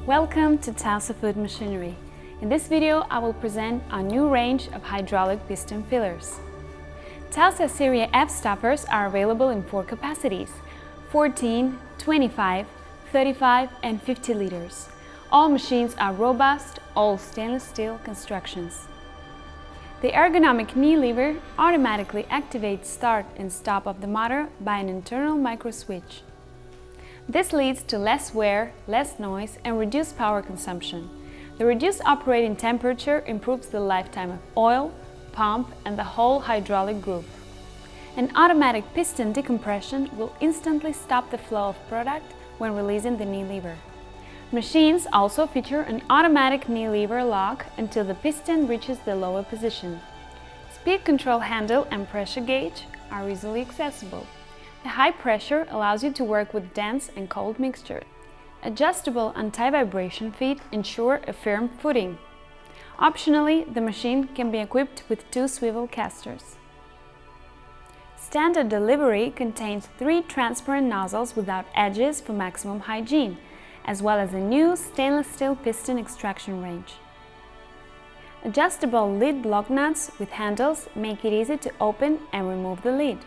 Welcome to TALSA Food Machinery. In this video, I will present a new range of hydraulic piston fillers. TALSA Series F stoppers are available in 4 capacities: 14, 25, 35 and 50 liters. All machines are robust, all stainless steel constructions. The ergonomic knee lever automatically activates start and stop of the motor by an internal micro switch. This leads to less wear, less noise and reduced power consumption. The reduced operating temperature improves the lifetime of oil, pump and the whole hydraulic group. An automatic piston decompression will instantly stop the flow of product when releasing the knee lever. Machines also feature an automatic knee lever lock until the piston reaches the lower position. Speed control handle and pressure gauge are easily accessible. The high pressure allows you to work with dense and cold mixture. Adjustable anti-vibration feet ensure a firm footing. Optionally, the machine can be equipped with 2 swivel casters. Standard delivery contains 3 transparent nozzles without edges for maximum hygiene, as well as a new stainless steel piston extraction range. Adjustable lid block nuts with handles make it easy to open and remove the lid.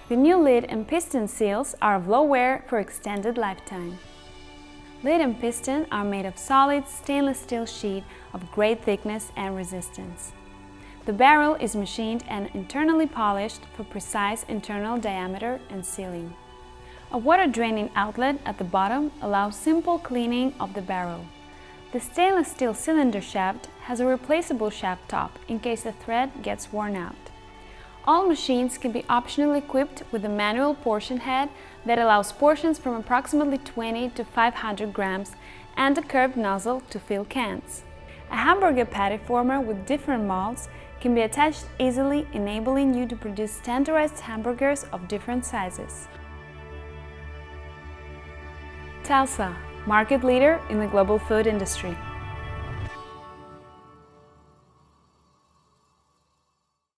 The new lid and piston seals are of low wear for extended lifetime. Lid and piston are made of solid stainless steel sheet of great thickness and resistance. The barrel is machined and internally polished for precise internal diameter and sealing. A water draining outlet at the bottom allows simple cleaning of the barrel. The stainless steel cylinder shaft has a replaceable shaft top in case the thread gets worn out. All machines can be optionally equipped with a manual portion head that allows portions from approximately 20 to 500 grams and a curved nozzle to fill cans. A hamburger patty former with different molds can be attached easily, enabling you to produce standardized hamburgers of different sizes. TALSA, market leader in the global food industry.